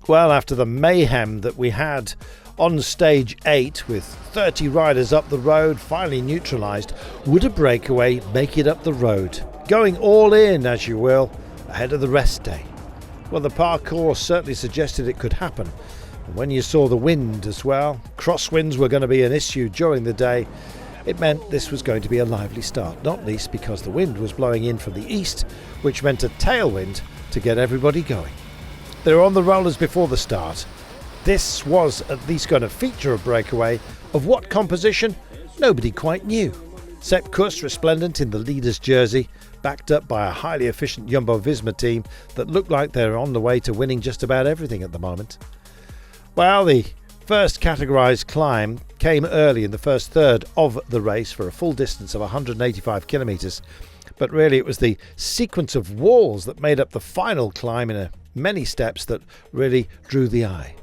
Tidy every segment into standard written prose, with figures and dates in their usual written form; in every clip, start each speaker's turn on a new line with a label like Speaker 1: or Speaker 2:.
Speaker 1: Well, after the mayhem that we had on stage 8 with 30 riders up the road finally neutralised, would a breakaway make it up the road? Going all in, as you will, ahead of the rest day. Well, the parcours certainly suggested it could happen. And when you saw the wind as well, crosswinds were going to be an issue during the day. It meant this was going to be a lively start, not least because the wind was blowing in from the east, which meant a tailwind to get everybody going. They were on the rollers before the start. This was at least going to feature a breakaway. Of what composition? Nobody quite knew. Sepp Kuss resplendent in the leader's jersey, backed up by a highly efficient jumbo-visma team that looked like they're on the way to winning just about everything at the moment. Well, the first categorised climb came early in the first third of the race for a full distance of 185 kilometres, but really it was the sequence of walls that made up the final climb in many steps that really drew the eye.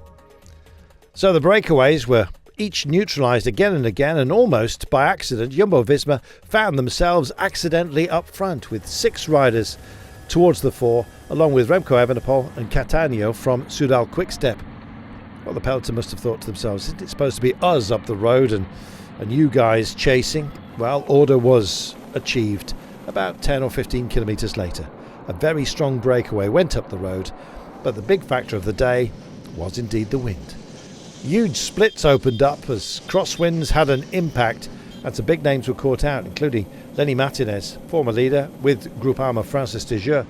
Speaker 1: So the breakaways were each neutralised again and again, and almost by accident Jumbo-Visma found themselves accidentally up front with 6 riders towards the fore, along with Remco Evenepoel and Catania from Soudal Quickstep. Well, the peloton must have thought to themselves, isn't it supposed to be us up the road and you guys chasing? Well, order was achieved about 10 or 15 kilometres later. A very strong breakaway went up the road, but the big factor of the day was indeed the wind. Huge splits opened up as crosswinds had an impact, and some big names were caught out, including Lenny Martinez, former leader with Groupama Francis de Jeux.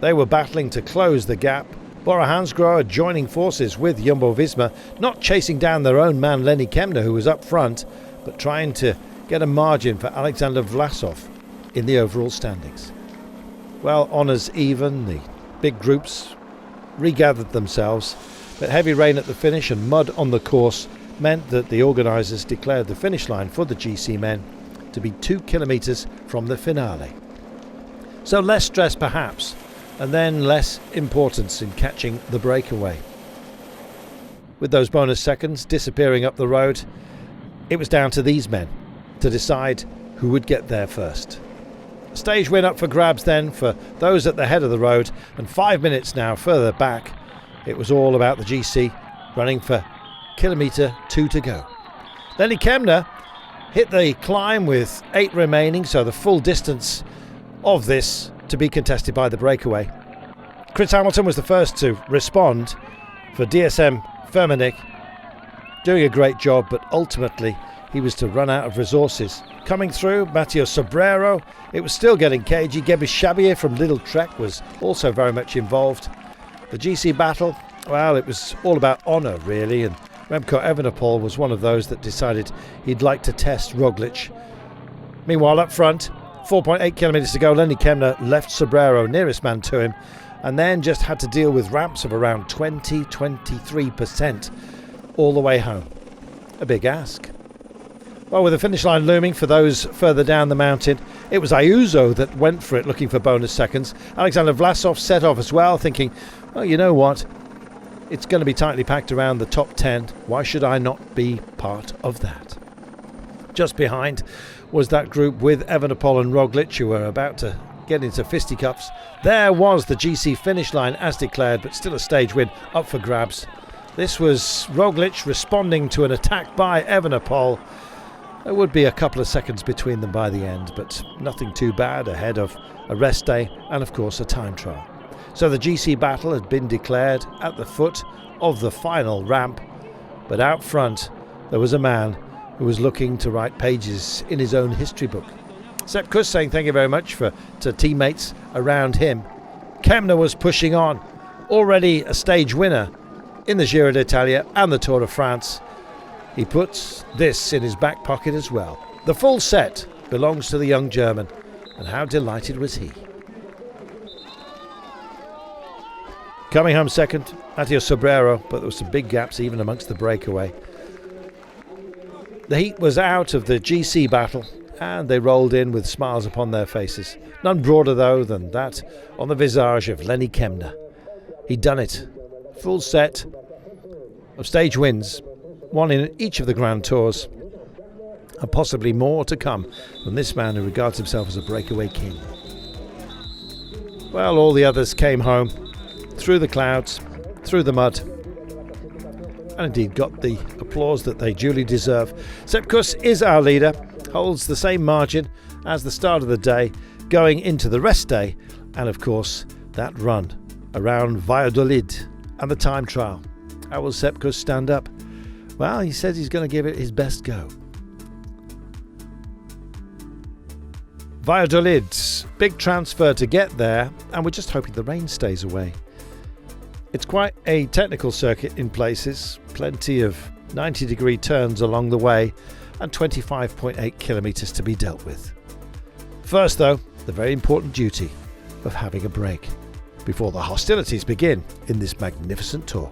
Speaker 1: They were battling to close the gap. Bora-hansgrohe joining forces with Jumbo-Visma, not chasing down their own man Lennard Kamna, who was up front, but trying to get a margin for Alexander Vlasov in the overall standings. Well, honours even, the big groups regathered themselves, but heavy rain at the finish and mud on the course meant that the organisers declared the finish line for the GC men to be 2 kilometres from the finale. So less stress perhaps, and then less importance in catching the breakaway. With those bonus seconds disappearing up the road, it was down to these men to decide who would get there first. Stage win up for grabs then for those at the head of the road, and 5 minutes now further back it was all about the GC running for kilometre 2 to go. Lennard Kamna hit the climb with 8 remaining, so the full distance of this to be contested by the breakaway. Chris Hamilton was the first to respond for DSM Firmenich, doing a great job, but ultimately he was to run out of resources. Coming through, Matteo Sobrero, it was still getting cagey. Gebis Chabier from Little Trek was also very much involved. The GC battle, well, it was all about honour really, and Remco Evenepoel was one of those that decided he'd like to test Roglic. Meanwhile, up front, 4.8 kilometres to go, Lennard Kamna left Sobrero, nearest man to him, and then just had to deal with ramps of around 20-23% all the way home. A big ask. Well, with the finish line looming for those further down the mountain, it was Ayuso that went for it, looking for bonus seconds. Alexander Vlasov set off as well, thinking, well, you know what? It's going to be tightly packed around the top 10. Why should I not be part of that? Just behind was that group with Evenepoel and Roglic, who were about to get into fisticuffs. There was the GC finish line as declared, but still a stage win up for grabs. This was Roglic responding to an attack by Evenepoel. There would be a couple of seconds between them by the end, but nothing too bad ahead of a rest day and of course a time trial. So the GC battle had been declared at the foot of the final ramp, but out front there was a man who was looking to write pages in his own history book. Sepp Kuss saying thank you very much to teammates around him. Kamna was pushing on, already a stage winner in the Giro D'Italia and the Tour de France. He puts this in his back pocket as well. The full set belongs to the young German, and how delighted was he. Coming home second, Matteo Sobrero, but there were some big gaps even amongst the breakaway. The heat was out of the GC battle, and they rolled in with smiles upon their faces. None broader, though, than that on the visage of Lennard Kamna. He'd done it. Full set of stage wins, one in each of the Grand Tours, and possibly more to come from this man who regards himself as a breakaway king. Well, all the others came home through the clouds, through the mud, and indeed got the applause that they duly deserve. Sepp Kuss is our leader, holds the same margin as the start of the day, going into the rest day, and of course that run around Valladolid and the time trial. How will Sepp Kuss stand up? Well, he says he's going to give it his best go. Valladolid, big transfer to get there, and we're just hoping the rain stays away. It's quite a technical circuit in places, plenty of 90-degree turns along the way, and 25.8 kilometres to be dealt with. First though, the very important duty of having a break before the hostilities begin in this magnificent tour.